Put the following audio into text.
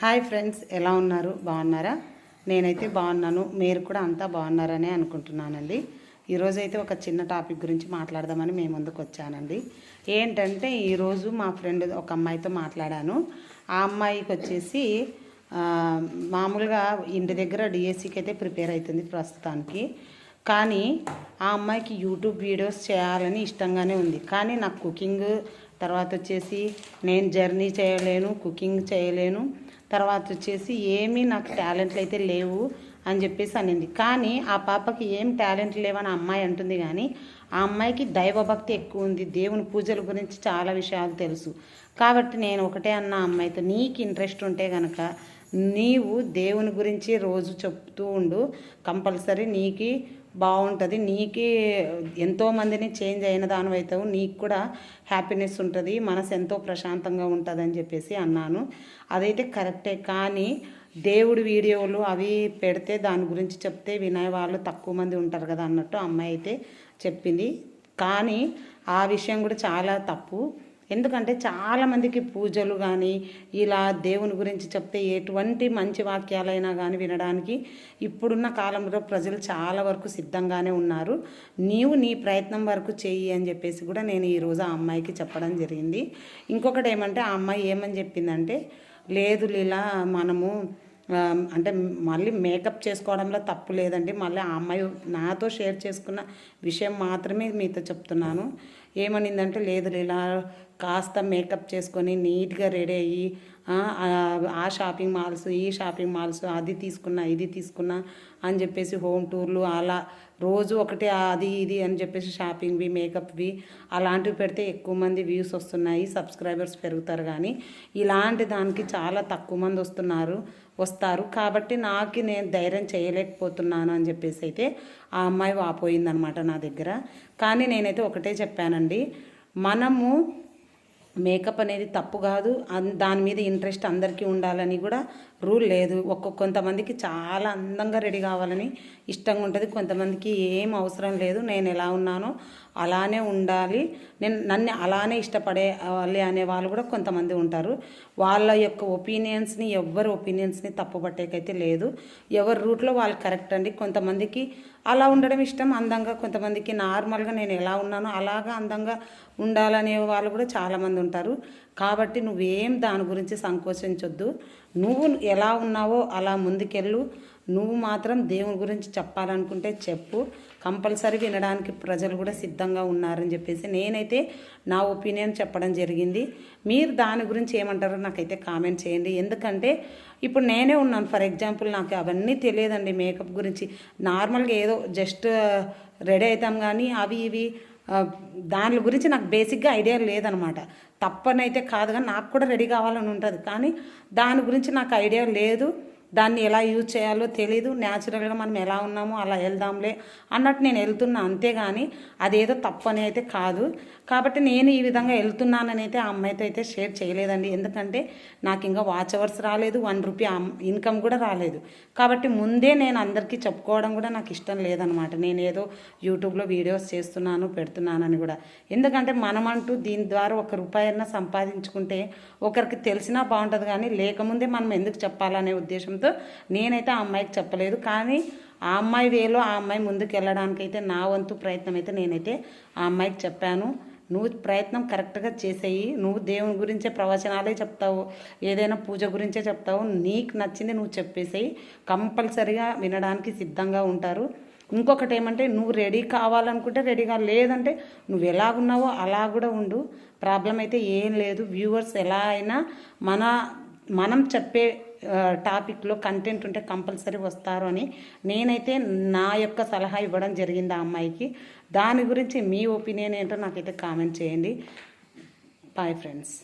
Hi friends, ఎలా ఉన్నారు? బాగున్నారా? నేనైతే బాగున్నాను. మీరు కూడా అంతా బాగున్నారనే అనుకుంటున్నానండి. ఈరోజైతే ఒక చిన్న టాపిక్ గురించి మాట్లాడదామని మేము ముందుకు వచ్చానండి. ఏంటంటే ఈరోజు మా ఫ్రెండ్ ఒక అమ్మాయితో మాట్లాడాను. ఆ అమ్మాయికి వచ్చేసి మామూలుగా ఇంటి దగ్గర డిఎస్సికి అయితే ప్రిపేర్ అవుతుంది ప్రస్తుతానికి. కానీ ఆ అమ్మాయికి యూట్యూబ్ వీడియోస్ చేయాలని ఇష్టంగానే ఉంది. కానీ నాకు కుకింగ్, తర్వాత వచ్చేసి నేను జర్నీ చేయలేను, కుకింగ్ చేయలేను, తర్వాత వచ్చేసి ఏమీ నాకు టాలెంట్లు అయితే లేవు అని చెప్పేసి అనింది. కానీ ఆ పాపకి ఏం టాలెంట్ లేవని ఆ అమ్మాయి అంటుంది. కానీ ఆ అమ్మాయికి దైవభక్తి ఎక్కువ ఉంది, దేవుని పూజల గురించి చాలా విషయాలు తెలుసు. కాబట్టి నేను ఒకటే అన్న అమ్మాయితో, నీకు ఇంట్రెస్ట్ ఉంటే కనుక నీవు దేవుని గురించి రోజు చెప్తూ ఉండు, కంపల్సరీ నీకు బాగుంటుంది. నీకు ఎంతోమందిని చేంజ్ అయిన దాని అవుతావు, నీకు కూడా హ్యాపీనెస్ ఉంటుంది, మనసు ఎంతో ప్రశాంతంగా ఉంటుంది అని చెప్పేసి అన్నాను. అదైతే కరెక్టే. కానీ దేవుడి వీడియోలు అవి పెడితే దాని గురించి చెప్తే వినే వాళ్ళు తక్కువ మంది ఉంటారు కదా అన్నట్టు అమ్మాయి అయితే చెప్పింది. కానీ ఆ విషయం కూడా చాలా తప్పు. ఎందుకంటే చాలామందికి పూజలు కానీ ఇలా దేవుని గురించి చెప్తే ఎటువంటి మంచి వాక్యాలైనా కానీ వినడానికి ఇప్పుడున్న కాలంలో ప్రజలు చాలా వరకు సిద్ధంగానే ఉన్నారు. నీవు నీ ప్రయత్నం వరకు చెయ్యి అని చెప్పేసి కూడా నేను ఈరోజు ఆ అమ్మాయికి చెప్పడం జరిగింది. ఇంకొకటి ఏమంటే ఆ అమ్మాయి ఏమని చెప్పిందంటే, లేదు లీలా, మనము అంటే మళ్ళీ మేకప్ చేసుకోవడంలో తప్పు లేదండి, మళ్ళీ ఆ అమ్మాయి నాతో షేర్ చేసుకున్న విషయం మాత్రమే మీతో చెప్తున్నాను. ఏమనిందంటే, లేదు ఇలా కాస్త మేకప్ చేసుకొని నీట్గా రెడీ అయ్యి ఆ షాపింగ్ మాల్స్, ఈ షాపింగ్ మాల్స్, అది తీసుకున్నా ఇది తీసుకున్నా అని చెప్పేసి హోమ్ టూర్లు అలా రోజు ఒకటి అది ఇది అని చెప్పేసి షాపింగ్వి, మేకప్వి అలాంటివి పెడితే ఎక్కువ మంది వ్యూస్ వస్తున్నాయి, సబ్స్క్రైబర్స్ పెరుగుతారు. కానీ ఇలాంటి దానికి చాలా తక్కువ మంది వస్తారు. కాబట్టి నాకు నేను ధైర్యం చేయలేకపోతున్నాను అని చెప్పేసి అయితే ఆ అమ్మాయి వాపోయిందనమాట నా దగ్గర. కానీ నేనైతే ఒకటే చెప్పానండి, మనము మేకప్ అనేది తప్పు కాదు, దాని మీద ఇంట్రెస్ట్ అందరికీ ఉండాలని కూడా రూల్ లేదు. కొంతమందికి చాలా అందంగా రెడీ కావాలని ఇష్టంగా ఉంటుంది, కొంతమందికి ఏం అవసరం లేదు, నేను ఎలా ఉన్నానో అలానే ఉండాలి, నన్ను అలానే ఇష్టపడే వాళ్ళు అనే వాళ్ళు కూడా కొంతమంది ఉంటారు. వాళ్ళ యొక్క ఒపీనియన్స్ని, ఎవరి ఒపీనియన్స్ని తప్పుపట్టేకైతే లేదు. ఎవరి రూట్లో వాళ్ళు కరెక్ట్ అండి. కొంతమందికి అలా ఉండడం ఇష్టం అందంగా, కొంతమందికి నార్మల్గా నేను ఎలా ఉన్నానో అలాగా అందంగా ఉండాలనే వాళ్ళు కూడా చాలామంది ఉంటారు. కాబట్టి నువ్వేం దాని గురించి సంకోచించొద్దు. నువ్వు ఎలా ఉన్నావో అలా ముందుకెళ్ళు. నువ్వు మాత్రం దేవుని గురించి చెప్పాలనుకుంటే చెప్పు, కంపల్సరీ వినడానికి ప్రజలు కూడా సిద్ధంగా ఉన్నారని చెప్పేసి నేనైతే నా ఒపీనియన్ చెప్పడం జరిగింది. మీరు దాని గురించి ఏమంటారో నాకైతే కామెంట్ చేయండి. ఎందుకంటే ఇప్పుడు నేనే ఉన్నాను, ఫర్ ఎగ్జాంపుల్ నాకు అవన్నీ తెలియదండి మేకప్ గురించి. నార్మల్గా ఏదో జస్ట్ రెడీ అవుతాం, కానీ అవి ఇవి దాని గురించి నాకు బేసిక్గా ఐడియా లేదనమాట. తప్పనైతే కాదు, కానీ నాకు కూడా రెడీ కావాలని ఉంటుంది, కానీ దాని గురించి నాకు ఐడియా లేదు. దాన్ని ఎలా యూజ్ చేయాలో తెలీదు. న్యాచురల్గా మనం ఎలా ఉన్నామో అలా వెళ్దాంలే అన్నట్టు నేను వెళ్తున్నా, అంతేగాని అదేదో తప్పని అయితే కాదు. కాబట్టి నేను ఈ విధంగా వెళ్తున్నానని అయితే ఆ అమ్మాయితో అయితే షేర్ చేయలేదండి. ఎందుకంటే నాకు ఇంకా వాచ్ అవర్స్ రాలేదు, ₹1 ఇన్కమ్ కూడా రాలేదు. కాబట్టి ముందే నేను అందరికీ చెప్పుకోవడం కూడా నాకు ఇష్టం లేదనమాట. నేను ఏదో యూట్యూబ్లో వీడియోస్ చేస్తున్నాను, పెడుతున్నానని కూడా. ఎందుకంటే మనమంటూ దీని ద్వారా ₹1 సంపాదించుకుంటే ఒకరికి తెలిసినా బాగుంటుంది, కానీ లేకముందే మనం ఎందుకు చెప్పాలనే ఉద్దేశం నేనైతే ఆ అమ్మాయికి చెప్పలేదు. కానీ ఆ అమ్మాయి వేలో ఆ అమ్మాయి ముందుకు వెళ్ళడానికైతే నా వంతు ప్రయత్నం అయితే నేనైతే ఆ అమ్మాయికి చెప్పాను. నువ్వు ప్రయత్నం కరెక్ట్గా చేసేయి. నువ్వు దేవుని గురించే ప్రవచనాలే చెప్తావు, ఏదైనా పూజ గురించే చెప్తావు, నీకు నచ్చింది నువ్వు చెప్పేసేయి, కంపల్సరిగా వినడానికి సిద్ధంగా ఉంటారు. ఇంకొకటి ఏమంటే, నువ్వు రెడీ కావాలనుకుంటే రెడీగా, లేదంటే నువ్వు ఎలాగున్నావో అలా కూడా ఉండు, ప్రాబ్లం అయితే ఏం లేదు. వ్యూవర్స్ ఎలా అయినా మనం చెప్పే టాపిక్లో కంటెంట్ ఉంటే కంపల్సరీ వస్తారు అని నేనైతే నా యొక్క సలహా ఇవ్వడం జరిగింది ఆ అమ్మాయికి. దాని గురించి మీ ఒపీనియన్ ఏంటో నాకైతే కామెంట్ చేయండి. Bye friends.